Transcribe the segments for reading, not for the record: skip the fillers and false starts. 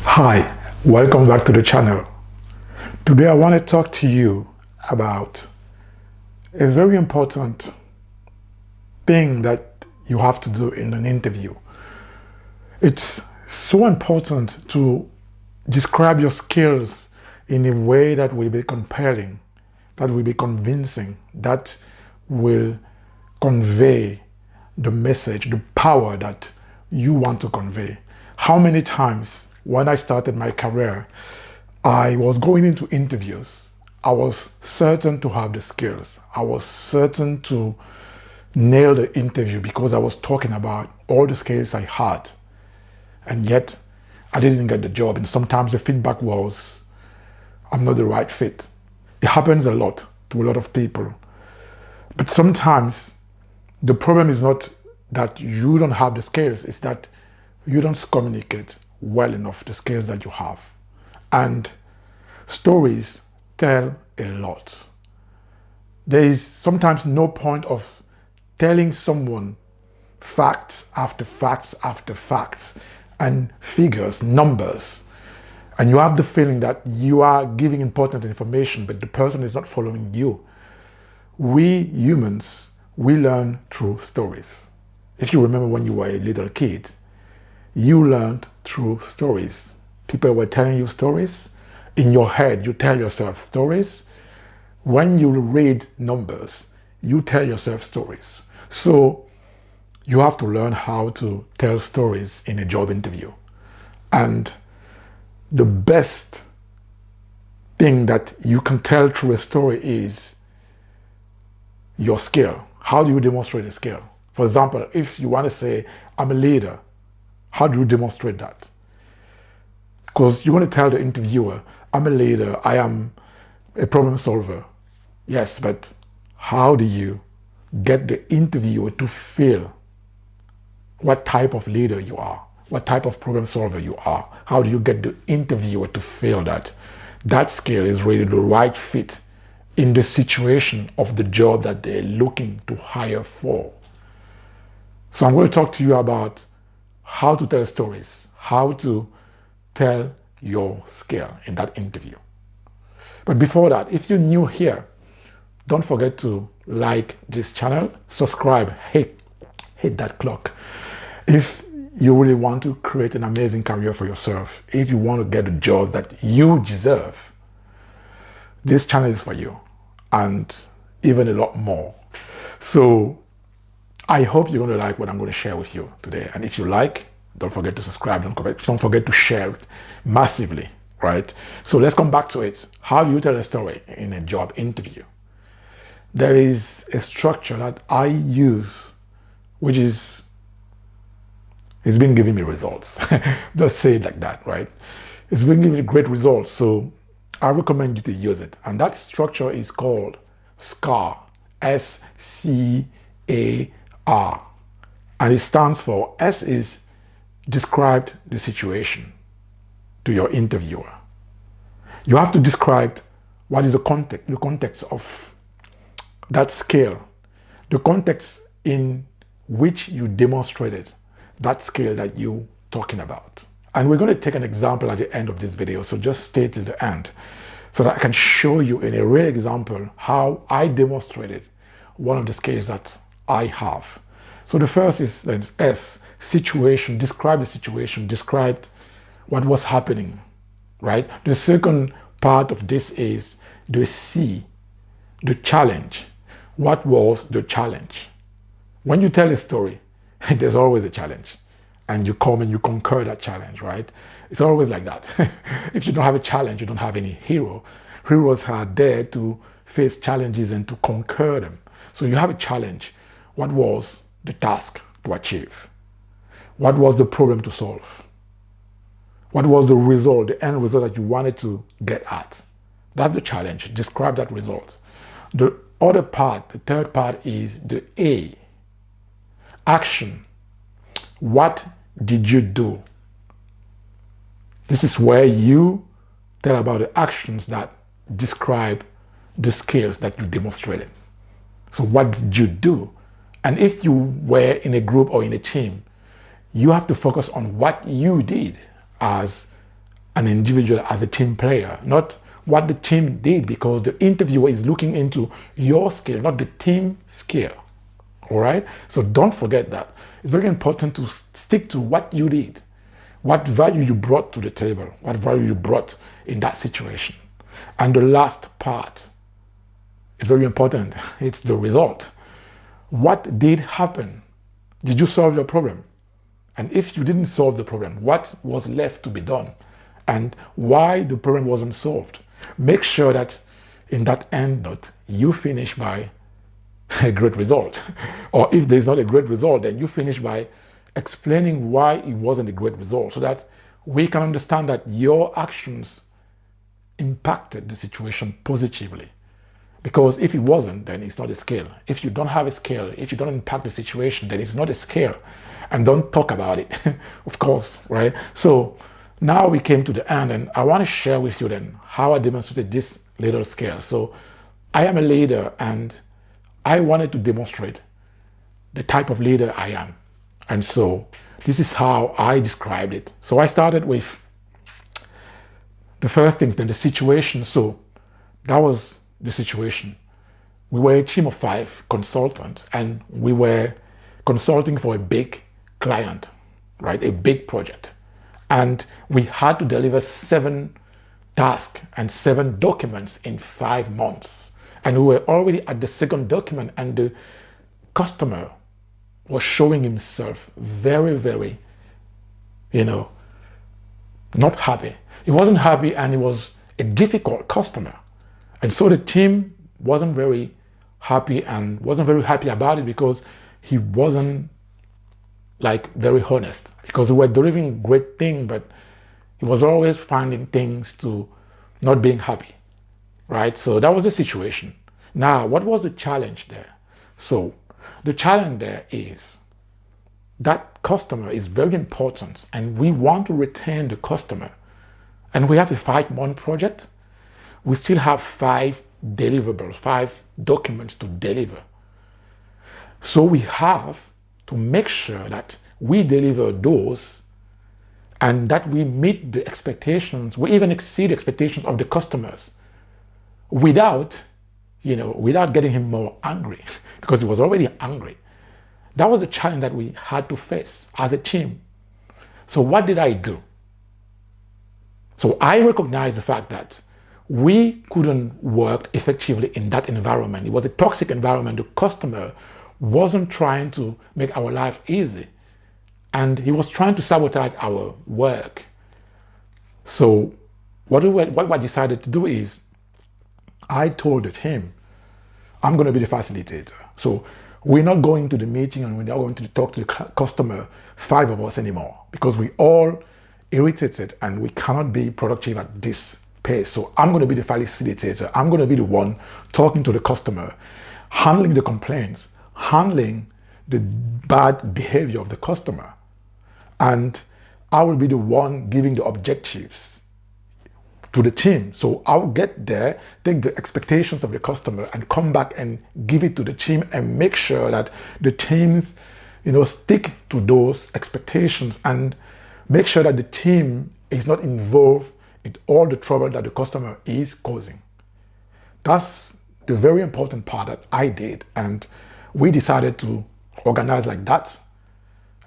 Hi, welcome back to the channel. Today I want to talk to you about a very important thing that you have to do in an interview. It's so important to describe your skills in a way that will be compelling, that will be convincing, that will convey the message, the power that you want to convey. How many times when I started my career, I was going into interviews. I was certain to have the skills. I was certain to nail the interview because I was talking about all the skills I had. And yet, I didn't get the job. And sometimes the feedback was, I'm not the right fit. It happens a lot to a lot of people. But sometimes the problem is not that you don't have the skills, it's that you don't communicate well enough the skills that you have. And stories tell a lot. There is sometimes no point of telling someone facts after facts after facts and figures, numbers, and you have the feeling that you are giving important information, but the person is not following you. We humans, we learn through stories. If you remember when you were a little kid, you learned through stories. People were telling you stories. In your head, you tell yourself stories. When you read numbers, you tell yourself stories. So you have to learn how to tell stories in a job interview. And the best thing that you can tell through a story is your skill. How do you demonstrate a skill? For example, if you want to say, I'm a leader, how do you demonstrate that? Because you want to tell the interviewer, I'm a leader, I am a problem solver. Yes, but how do you get the interviewer to feel what type of leader you are, what type of problem solver you are? How do you get the interviewer to feel that that skill is really the right fit in the situation of the job that they're looking to hire for? So I'm going to talk to you about how to tell stories, how to tell your skill in that interview. But before that, if you're new here, don't forget to like this channel, subscribe, hit that clock. If you really want to create an amazing career for yourself, if you want to get a job that you deserve, this channel is for you, and even a lot more. So I hope you're going to like what I'm going to share with you today. And if you like, don't forget to subscribe. Don't forget to share it massively, right? So let's come back to it. How do you tell a story in a job interview? There is a structure that I use, which is, it's been giving me results. Just say it like that, right? It's been giving me great results. So I recommend you to use it. And that structure is called SCAR, SCAR. And it stands for, S is describe the situation to your interviewer. You have to describe what is the context of that skill, the context in which you demonstrated that skill that you're talking about. And we're going to take an example at the end of this video, so just stay till the end so that I can show you in a real example how I demonstrated one of the skills that I have. So the first is S, situation, describe the situation, describe what was happening, right? The second part of this is the C, the challenge. What was the challenge? When you tell a story, there's always a challenge, and you come and you conquer that challenge, right? It's always like that. If you don't have a challenge, you don't have any hero. Heroes are there to face challenges and to conquer them. So you have a challenge. What was the task to achieve? What was the problem to solve? What was the result, the end result that you wanted to get at? That's the challenge. Describe that result. The other part, the third part, is the A, action. What did you do? This is where you tell about the actions that describe the skills that you demonstrated. So what did you do? And if you were in a group or in a team, you have to focus on what you did as an individual as a team player, not what the team did, because the interviewer is looking into your skill, not the team skill. All right? So don't forget that. It's very important to stick to what you did, what value you brought to the table, what value you brought in that situation. And the last part is very important. It's the result. What did happen? Did you solve your problem? And if you didn't solve the problem, what was left to be done? And why the problem wasn't solved? Make sure that in that end note, you finish by a great result. Or if there's not a great result, then you finish by explaining why it wasn't a great result, so that we can understand that your actions impacted the situation positively. Because if it wasn't, then it's not a skill. If you don't have a skill, if you don't impact the situation, then it's not a skill. And don't talk about it, of course, right? So now we came to the end, and I want to share with you then how I demonstrated this little skill. So I am a leader, and I wanted to demonstrate the type of leader I am. And so this is how I described it. So I started with the first thing, then the situation. So that was the situation. We were a team of 5 consultants, and we were consulting for a big client, right? A big project. And we had to deliver 7 tasks and 7 documents in 5 months. And we were already at the second document, and the customer was showing himself very, very, not happy. He wasn't happy, and he was a difficult customer. And so the team wasn't very happy about it, because he wasn't very honest, because we were delivering great things, but he was always finding things to not being happy, right? So that was the situation. Now, what was the challenge there? So the challenge there is that customer is very important, and we want to retain the customer. And we have a 5-month project. We still have 5 deliverables, 5 documents to deliver. So we have to make sure that we deliver those, and that we meet the expectations, we even exceed expectations of the customers, without getting him more angry, because he was already angry. That was the challenge that we had to face as a team. So what did I do? So I recognized the fact that we couldn't work effectively in that environment. It was a toxic environment. The customer wasn't trying to make our life easy, and he was trying to sabotage our work. So what I decided to do is, I told him, I'm going to be the facilitator. So we're not going to the meeting, and we're not going to talk to the customer, 5 of us anymore, because we all irritated and we cannot be productive at this pace. So I'm going to be the facilitator. I'm going to be the one talking to the customer, handling the complaints, handling the bad behavior of the customer. And I will be the one giving the objectives to the team. So I'll get there, take the expectations of the customer, and come back and give it to the team, and make sure that the teams, stick to those expectations, and make sure that the team is not involved in all the trouble that the customer is causing. That's the very important part that I did, and we decided to organize like that.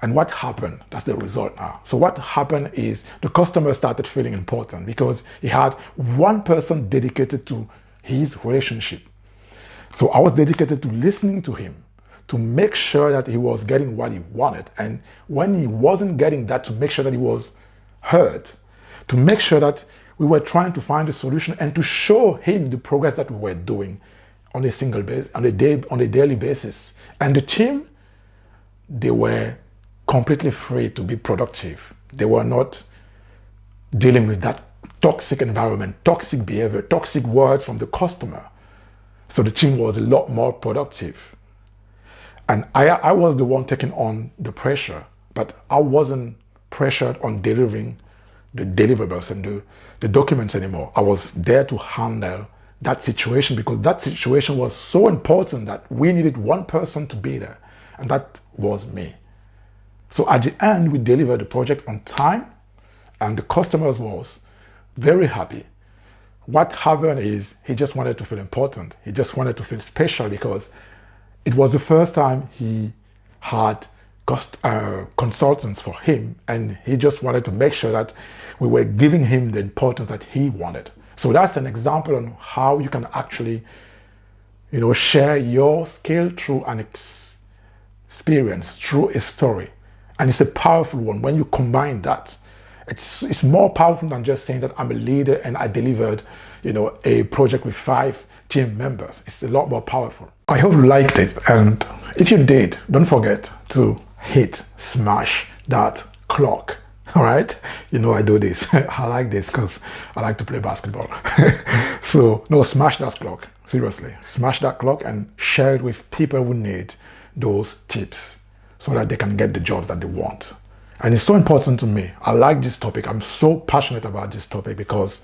And what happened? That's the result now. So what happened is the customer started feeling important, because he had one person dedicated to his relationship. So I was dedicated to listening to him, to make sure that he was getting what he wanted. And when he wasn't getting that, to make sure that he was heard, to make sure that we were trying to find a solution, and to show him the progress that we were doing on a single basis, on a daily basis. And the team, they were completely free to be productive. They were not dealing with that toxic environment, toxic behavior, toxic words from the customer. So the team was a lot more productive. And I was the one taking on the pressure, but I wasn't pressured on delivering the deliverables and the documents anymore. I was there to handle that situation, because that situation was so important that we needed one person to be there, and that was me. So at the end, we delivered the project on time, and the customers was very happy. What happened is he just wanted to feel important. He just wanted to feel special because it was the first time he had consultants for him, and he just wanted to make sure that we were giving him the importance that he wanted. So that's an example on how you can actually, share your skill through an experience, through a story. And it's a powerful one. When you combine that, it's more powerful than just saying that I'm a leader and I delivered, a project with 5 team members. It's a lot more powerful. I hope you liked it. And if you did, don't forget to smash that clock. All right. I do this. I like this because I like to play basketball. So no, smash that clock. Seriously, smash that clock and share it with people who need those tips so that they can get the jobs that they want. And it's so important to me. I like this topic. I'm so passionate about this topic because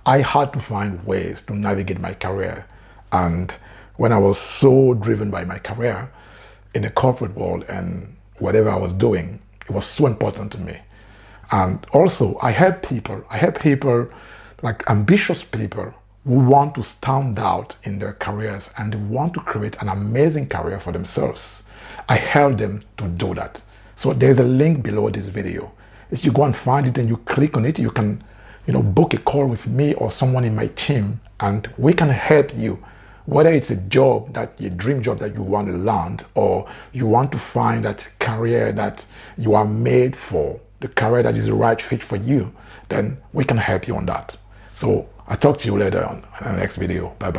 I had to find ways to navigate my career. And when I was so driven by my career in the corporate world and whatever I was doing, it was so important to me. And also, I help people like ambitious people who want to stand out in their careers and they want to create an amazing career for themselves. I help them to do that. So there's a link below this video. If you go and find it and you click on it, you can, book a call with me or someone in my team, and we can help you. Whether it's a job, your dream job that you want to land, or you want to find that career that you are made for, the career that is the right fit for you, then we can help you on that. So I'll talk to you later on in the next video. Bye-bye.